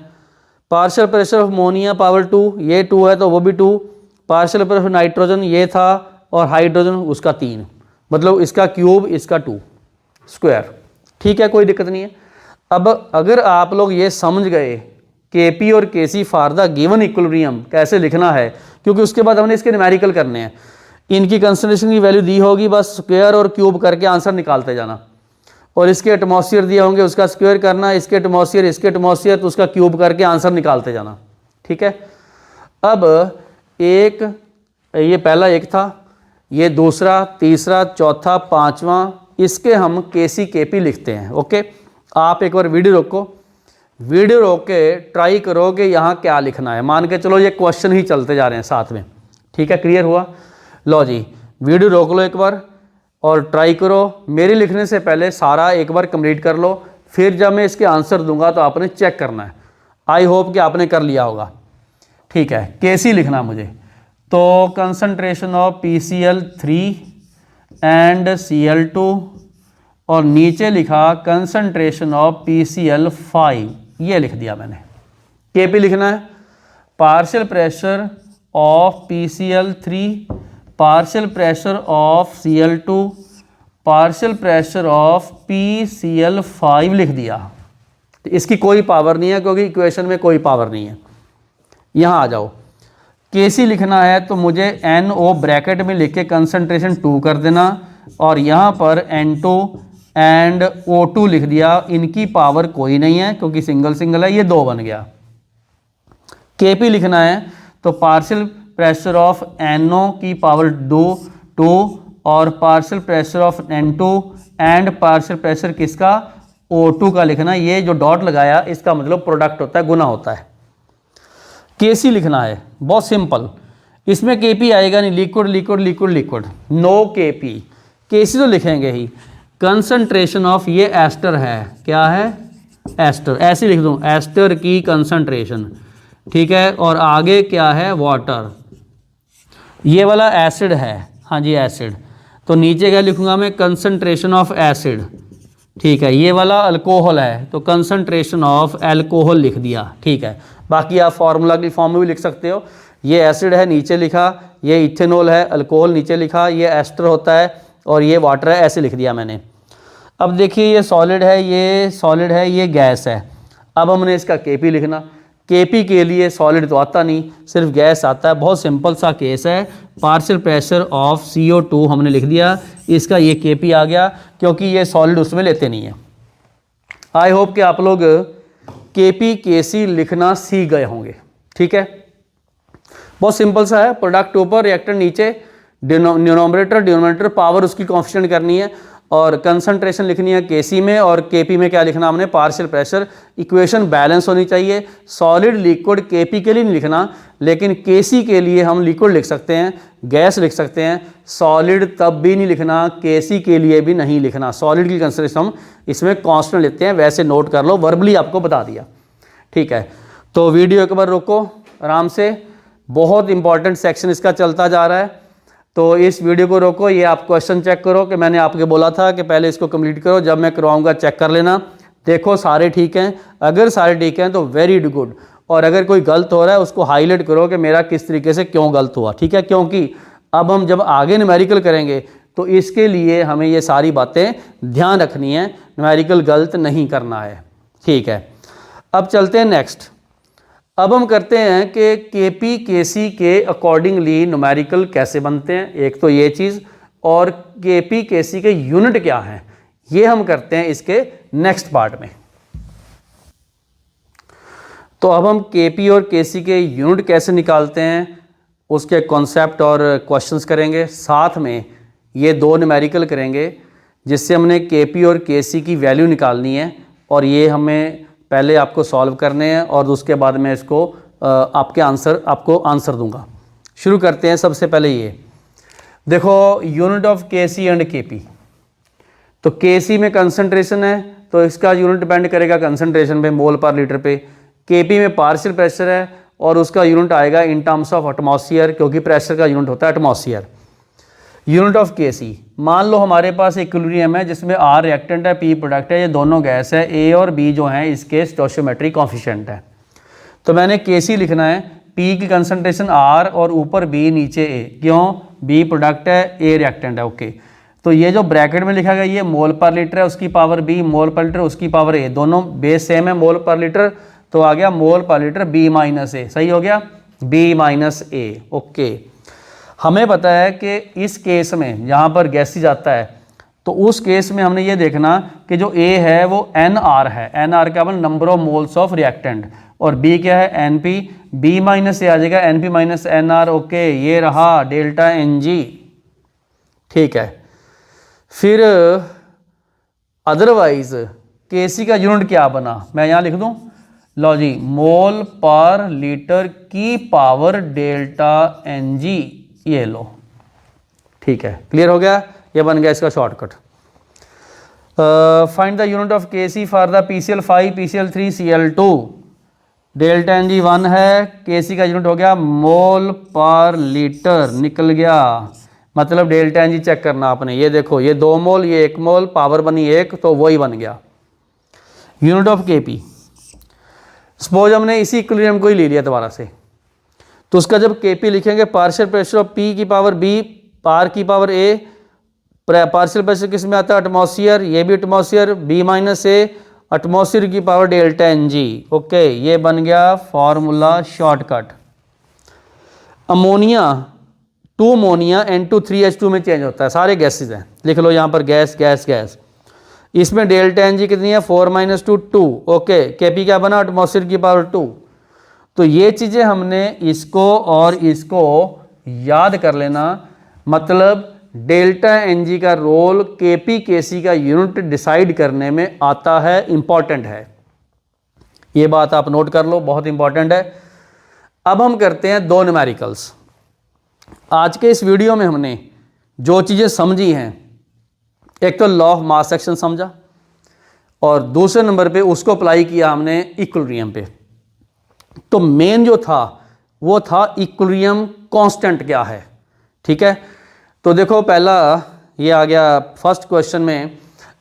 partial pressure of ammonia power 2, ये 2 है तो वो भी 2, पार्शियल प्रेशर ऑफ नाइट्रोजन ये था और हाइड्रोजन उसका 3, मतलब इसका क्यूब इसका 2 स्क्वायर, ठीक है, कोई दिक्कत नहीं है। अब अगर आप लोग ये समझ गए Kp और Kc for the given equilibrium कैसे लिखना है, क्योंकि उसके बाद हमने इसके न्यूमेरिकल करने हैं, इनकी कंसंट्रेशन की वैल्यू दी होगी, बस स्क्वायर और क्यूब करके आंसर निकालते जाना, और इसके एटमॉस्फेयर दिए होंगे उसका स्क्वायर करना, इसके एटमॉस्फेयर तो उसका क्यूब करके आंसर निकालते जाना, ठीक है। अब एक ये पहला एक था, ये दूसरा, तीसरा, चौथा, पांचवा, इसके हम Kc Kp लिखते हैं। ओके, आप एक बार वीडियो रोक के ट्राई करो कि यहाँ क्या लिखना है। मान के चलो ये क्वेश्चन ही चलते जा रहे हैं साथ में, ठीक है, क्लियर हुआ। लो जी, वीडियो रोक लो एक बार और ट्राई करो। मेरे लिखने से पहले सारा एक बार कंप्लीट कर लो, फिर जब मैं इसके आंसर दूंगा तो आपने चेक करना है। आई होप कि आपने कर लिया होगा, ठीक है। Kc लिखना मुझे, तो concentration of PCl3 and Cl2, और नीचे लिखा कंसंट्रेशन ऑफ PCl5, ये लिख दिया मैंने। Kp लिखना है, partial pressure of PCl3, partial pressure of Cl2, partial pressure of PCl5 लिख दिया। तो इसकी कोई पावर नहीं है क्योंकि इक्वेशन में कोई पावर नहीं है। यहाँ आ जाओ, Kc लिखना है तो मुझे NO ब्रैकेट में लिख के कंसंट्रेशन 2 कर देना, और यहाँ पर N2 एंड O2 लिख दिया। इनकी पावर कोई नहीं है क्योंकि सिंगल सिंगल है, ये 2 बन गया। Kp लिखना है तो पार्शियल प्रेशर ऑफ NO की पावर 2 और partial pressure of N2 and partial pressure किसका, O2 का लिखना। ये जो डॉट लगाया इसका मतलब प्रोडक्ट होता है, गुना होता है। Kc लिखना है, बहुत सिंपल, इसमें Kp आएगा नहीं, लिक्विड, नो Kp। Kc तो लिखेंगे ही। कंसंट्रेशन ऑफ, ये एस्टर है, क्या है, एस्टर, ऐसे लिख दूं, एस्टर की कंसंट्रेशन, ठीक है। और आगे क्या है, वाटर, ये वाला एसिड है, हाँ जी एसिड, तो तो नीचे क्या लिखूंगा मैं, कंसंट्रेशन ऑफ एसिड, ठीक है। ये वाला अल्कोहल है तो कंसंट्रेशन ऑफ एल्कोहल लिख दिया, ठीक है। बाकी आप फार्मूला की फॉर्म में भी लिख सकते हो। ये एसिड है नीचे लिखा, ये इथेनॉल है, अल्कोहल नीचे लिखा, ये एस्टर होता है और ये वाटर है, ऐसे लिख दिया मैंने। अब देखिए ये सॉलिड है, ये सॉलिड है, ये गैस है। अब हमने इसका केपी लिखना। केपी के लिए सॉलिड तो आता नहीं, सिर्फ गैस आता है। बहुत सिंपल सा केस है, पार्शियल प्रेशर ऑफ CO2 हमने लिख दिया, इसका ये केपी आ गया क्योंकि ये सॉलिड उसमें लेते नहीं है। आई होप कि आप लोग केपी केसी लिखना सीख गए होंगे, ठीक है। बहुत सिंपल सा है, प्रोडक्ट ऊपर, रिएक्टर नीचे, न्यूमरेटर डिनोमिनेटर, पावर उसकी कॉन्स्टेंट करनी है और कंसंट्रेशन लिखनी है केसी में, और केपी में क्या लिखना हमने, पार्शियल प्रेशर। इक्वेशन बैलेंस होनी चाहिए। सॉलिड लिक्विड केपी के लिए नहीं लिखना, लेकिन केसी के लिए हम लिक्विड लिख सकते हैं, गैस लिख सकते हैं। सॉलिड तब भी नहीं लिखना, केसी के लिए भी नहीं लिखना। सॉलिड की कंसंट्रेशन हम इसमें कांस्टेंट लेते हैं, वैसे नोट कर लो, वर्बली आपको बता दिया, ठीक है। तो वीडियो एक बार रोको आराम से, बहुत इंपॉर्टेंट सेक्शन इसका चलता जा रहा है। तो इस वीडियो को रोको, ये आप क्वेश्चन चेक करो कि मैंने आपको बोला था कि पहले इसको कंप्लीट करो, जब मैं करवाऊंगा चेक कर लेना। देखो सारे ठीक हैं, अगर सारे ठीक हैं तो वेरी गुड, और अगर कोई गलत हो रहा है उसको हाईलाइट करो कि मेरा किस तरीके से क्यों गलत हुआ, ठीक है। क्योंकि अब हम जब आगे न्यूमेरिकल करेंगे तो इसके लिए हमें ये सारी बातें ध्यान रखनी है, न्यूमेरिकल गलत नहीं करना है, ठीक है। अब चलते हैं नेक्स्ट। अब हम करते हैं कि केपी केसी के अकॉर्डिंगली न्यूमेरिकल कैसे बनते हैं, एक तो ये चीज़, और केपी केसी के यूनिट क्या हैं, ये हम करते हैं इसके नेक्स्ट पार्ट में। तो अब हम केपी और केसी के यूनिट कैसे निकालते हैं उसके कॉन्सेप्ट और क्वेश्चंस करेंगे, साथ में ये दो न्यूमेरिकल करेंगे जिससे हमने केपी और केसी की वैल्यू निकालनी है, और ये हमें पहले आपको सॉल्व करने हैं और उसके बाद मैं इसको आपको आंसर दूंगा। शुरू करते हैं। सबसे पहले ये देखो, unit of KC and KP. तो केसी में कंसंट्रेशन है तो इसका यूनिट डिपेंड करेगा कंसंट्रेशन पे, मोल पर लीटर पे। केपी में पार्शियल प्रेशर है और उसका यूनिट आएगा इन टर्म्स ऑफ एटमॉस्फेयर, क्योंकि प्रेशर का यूनिट होता है एटमॉस्फेयर। यूनिट ऑफ केसी, मान लो हमारे पास इक्विलिब्रियम है जिसमें R रिएक्टेंट है, P प्रोडक्ट है, ये दोनों गैस है, A और B जो हैं इसके स्टोइचियोमेट्रिक कोएफिशिएंट है। तो मैंने केसी लिखना है, P की कंसंट्रेशन R और ऊपर B नीचे A, क्यों, B प्रोडक्ट है, A रिएक्टेंट है, ओके। तो ये जो ब्रैकेट में लिखा गया ये मोल पर लीटर है, उसकी पावर B, मोल पर लीटर उसकी पावर A, दोनों बेस सेम है, मोल पर लीटर, तो आ गया मोल per litre B minus A, सही हो गया, B माइनस A, ओके। हमें पता है कि इस केस में जहाँ पर गैसेज आता है तो उस केस में हमने ये देखना कि जो A है वो NR है, NR का मतलब number of moles of reactant, और B क्या है NP, B माइनस A आ जाएगा, NP माइनस NR, ओके, ये रहा डेल्टा NG, ठीक है। फिर अदरवाइज केसी का यूनिट क्या बना, मैं यहाँ लिख दूँ, लो जी, मोल पर लीटर की पावर डेल्टा NG, ये लो, ठीक है, क्लियर हो गया, ये बन गया इसका shortcut. Find the unit of KC for the PCl5 PCl3 Cl2, delta NG 1 है, केसी का यूनिट हो गया मोल पर लीटर, निकल गया, मतलब डेल्टा NG चेक करना आपने, ये देखो ये 2 मोल ये 1 मोल, पावर बनी 1 तो वही बन गया। यूनिट ऑफ केपी, सपोज हमने इसी इक्विलिब्रियम को ही ले लिया दोबारा से, तो उसका जब केपी लिखेंगे, पार्शियल प्रेशर ऑफ P की पावर B, पार की पावर A, पार्शियल प्रेशर किस में आता है, एटमॉस्फेयर, ये भी atmosphere, B minus A, atmosphere की पावर डेल्टा NG, ओके, ये बन गया formula shortcut. Ammonia 2 ammonia N2 3H2 में चेंज होता है, सारे गैसेज हैं, लिख लो यहाँ पर गैस गैस गैस। इसमें डेल्टा NG कितनी है, 4 - 2 2, ओके, केपी क्या बना, एटमॉस्फेयर की पावर 2। तो ये चीज़ें हमने इसको और इसको याद कर लेना, मतलब डेल्टा NG का रोल केपी केसी का यूनिट डिसाइड करने में आता है, इंपॉर्टेंट है, ये बात आप नोट कर लो, बहुत इंपॉर्टेंट है। अब हम करते हैं दो न्यूमेरिकल्स। आज के इस वीडियो में हमने जो चीज़ें समझी हैं, एक तो लॉ ऑफ मास एक्शन समझा, और दूसरे नंबर पे उसको अप्लाई किया हमने इक्विलिब्रियम पे। तो मेन जो था वो था इक्विलिब्रियम कांस्टेंट क्या है, ठीक है। तो देखो पहला ये आ गया फर्स्ट क्वेश्चन में।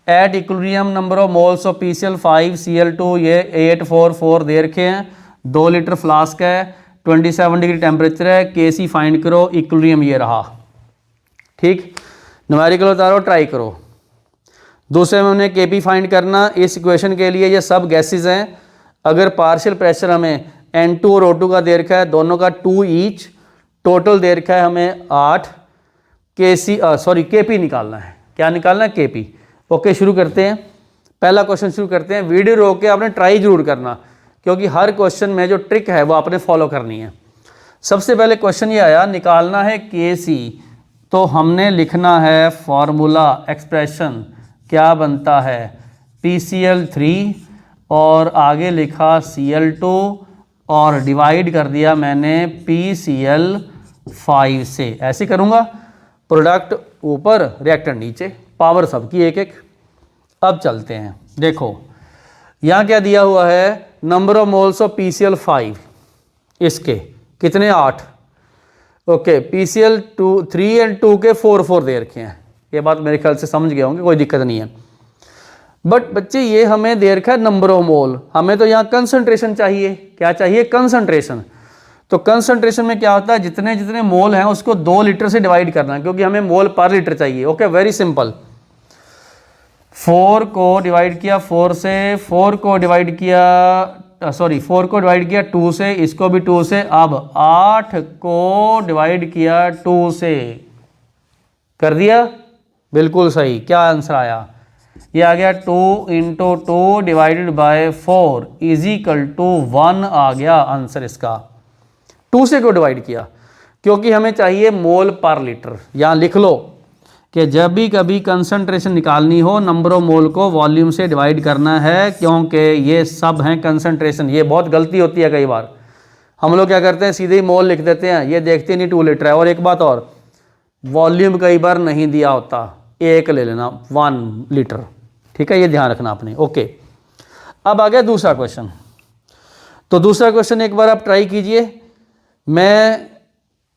At equilibrium number of moles of PCl 5Cl2 ये 844 दे रखे हैं, 2 लीटर फ्लास्क है, 27 डिग्री टेम्परेचर है, Kc फाइंड करो, इक्विलिब्रियम ये रहा। ठीक, न्यूमेरिकल उतारो, ट्राई करो। दूसरे में हमने Kp फाइंड करना। इस इक्वेशन के लिए ये सब गैसेज हैं। अगर पार्शियल प्रेशर हमें N2 और O2 का दे रखा है, दोनों का 2 ईच, टोटल दे रखा है हमें 8, Kp निकालना है। क्या निकालना है? Kp। ओके, शुरू करते हैं। पहला क्वेश्चन शुरू करते हैं। वीडियो रोक के आपने ट्राई जरूर करना, क्योंकि हर क्वेश्चन में जो ट्रिक है वो आपने फॉलो करनी है। सबसे पहले क्वेश्चन ये आया, निकालना है Kc, तो हमने लिखना है फॉर्मूला, एक्सप्रेशन क्या बनता है, PCl3 और आगे लिखा Cl2 और डिवाइड कर दिया मैंने PCl5 से। ऐसे करूँगा, प्रोडक्ट ऊपर, रिएक्टेंट नीचे, पावर सबकी एक एक। अब चलते हैं, देखो यहाँ क्या दिया हुआ है, number of moles of PCl5, इसके कितने, 8। ओके, PCl3 एंड 2 के 4 दे रखे हैं। ये बात मेरे ख्याल से समझ गए होंगे, कोई दिक्कत नहीं है। बट बच्चे ये हमें दे रखा है नंबर ऑफ मोल, हमें तो यहाँ कंसंट्रेशन चाहिए। क्या चाहिए? कंसंट्रेशन। तो कंसंट्रेशन में क्या होता है, जितने जितने मोल हैं उसको 2 लीटर से डिवाइड करना है, क्योंकि हमें मोल पर लीटर चाहिए। Okay, very simple. 4 को डिवाइड किया 4 से, 4 को डिवाइड किया 2 से, इसको भी 2 से। अब 8 को डिवाइड किया 2 से, कर दिया, बिल्कुल सही। क्या आंसर आया? ये आ गया 2 × 2 डिवाइडेड बाय 4 = 1 आ गया आंसर इसका। 2 से क्यों डिवाइड किया? क्योंकि हमें चाहिए मोल पर लीटर। यहाँ लिख लो कि जब भी कभी कंसंट्रेशन निकालनी हो, नंबर ऑफ मोल को वॉल्यूम से डिवाइड करना है, क्योंकि ये सब हैं कंसंट्रेशन। ये बहुत गलती होती है कई बार, हम लोग क्या करते हैं, सीधे ही मोल लिख देते हैं, ये देखते नहीं 2 लीटर है। और एक बात और, वॉल्यूम कई बार नहीं दिया होता, एक ले लेना 1 लीटर। ठीक है, ये ध्यान रखना आपने। ओके, अब आ गया दूसरा क्वेश्चन। तो दूसरा क्वेश्चन एक बार आप ट्राई कीजिए। मैं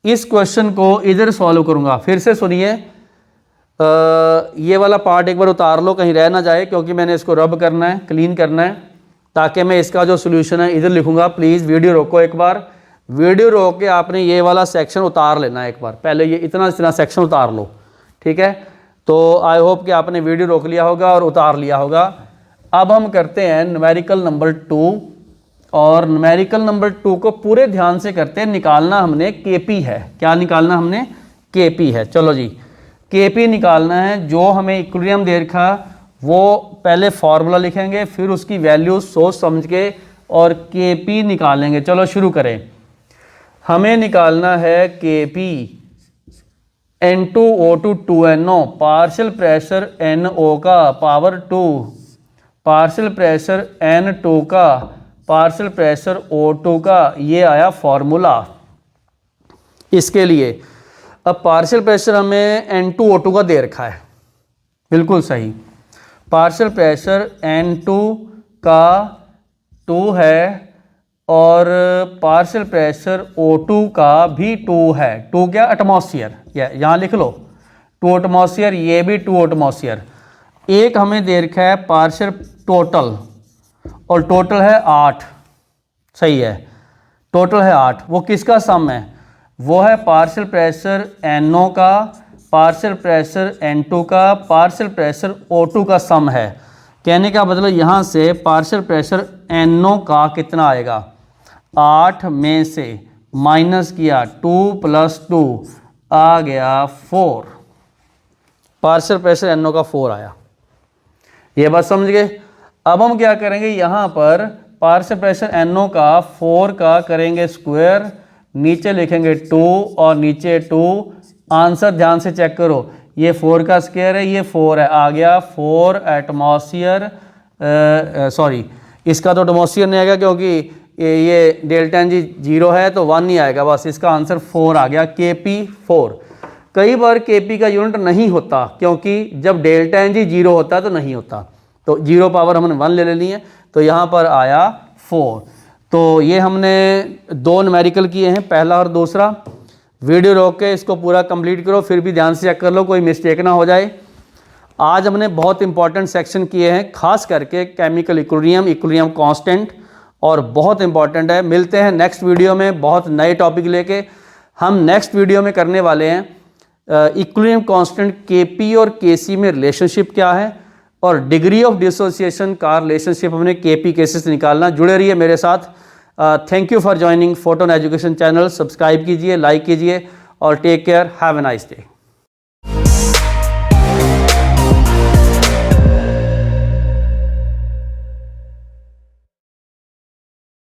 इस क्वेश्चन को इधर सॉल्व करूंगा। फिर से सुनिए, ये वाला पार्ट एक बार उतार लो, कहीं रह ना जाए, क्योंकि मैंने इसको रब करना है, क्लीन करना है, ताकि मैं इसका जो सोल्यूशन है इधर लिखूंगा। प्लीज़ वीडियो रोको एक बार, वीडियो रोक के आपने ये वाला सेक्शन उतार लेना है एक बार। पहले ये इतना सेक्शन उतार लो, ठीक है। तो आई होप कि आपने वीडियो रोक लिया होगा और उतार लिया होगा। अब हम करते हैं न्यूमेरिकल नंबर 2, और न्यूमेरिकल नंबर 2 को पूरे ध्यान से करते हैं। निकालना हमने Kp है। क्या निकालना हमने? Kp है। चलो जी, Kp निकालना है। जो हमें इक्विलिब्रियम दे रखा वो पहले फार्मूला लिखेंगे, फिर उसकी वैल्यू सोच समझ के और Kp निकालेंगे। चलो शुरू करें। हमें निकालना है Kp N2O2 2NO, partial pressure NO का पावर 2, पार्शियल प्रेशर N2 का, पार्शियल प्रेशर O2 का। ये आया फॉर्मूला इसके लिए। अब पार्शियल प्रेशर हमें N2O2 का दे रखा है, बिल्कुल सही। पार्शियल प्रेशर N2 का 2 है और पार्शियल प्रेशर O2 का भी 2 है। 2 क्या? एटमॉस्फेयर। यहाँ लिख लो 2 एटमॉस्फेयर, ये भी 2 एटमॉस्फेयर। एक हमें दे रखा है पार्शियल टोटल, और टोटल है 8, सही है, टोटल है 8। वो किसका सम है? वो है पार्शियल प्रेशर NO का, पार्शियल प्रेशर N2 का, पार्शियल प्रेशर O2 का सम है। कहने का मतलब यहाँ से पार्शियल प्रेशर NO का कितना आएगा, 8 में से माइनस किया 2 + 2 आ गया 4। पार्शियल प्रेशर NO का 4 आया। ये बात समझ गए। अब हम क्या करेंगे, यहाँ पर पार्शियल प्रेशर NO का 4 का करेंगे स्क्वायर, नीचे लिखेंगे 2 और नीचे 2। आंसर ध्यान से चेक करो, ये 4 का स्क्वायर है, ये 4 है, आ गया 4 एटमॉस्फेयर। सॉरी, इसका तो एटमॉस्फेयर नहीं आएगा क्योंकि ये डेल्टा एन जी 0 है, तो 1 नहीं आएगा, बस इसका आंसर 4 आ गया, Kp 4। कई बार Kp का यूनिट नहीं होता, क्योंकि जब डेल्टा एन जी 0 होता है तो नहीं होता, तो 0 पावर हमने 1 ले लेनी है, तो यहाँ पर आया 4। तो ये हमने 2 न्यूमेरिकल किए हैं, पहला और दूसरा। वीडियो रोक के इसको पूरा कंप्लीट करो, फिर भी ध्यान से चेक कर लो कोई मिस्टेक ना हो जाए। आज हमने बहुत इंपॉर्टेंट सेक्शन किए हैं, खास करके केमिकल इक्विलिब्रियम, इक्विलिब्रियम कांस्टेंट, और बहुत इंपॉर्टेंट है। मिलते हैं नेक्स्ट वीडियो में बहुत नए टॉपिक लेके। हम नेक्स्ट वीडियो में करने वाले हैं इक्विलिब्रियम कांस्टेंट केपी और केसी में रिलेशनशिप क्या है, और डिग्री ऑफ डिसोसिएशन का रिलेशनशिप हमने केपी केसी से निकालना। जुड़े रहिए मेरे साथ। Thank you for joining Photon Education channel. Subscribe कीजिए, लाइक कीजिए और take care. Have a nice day.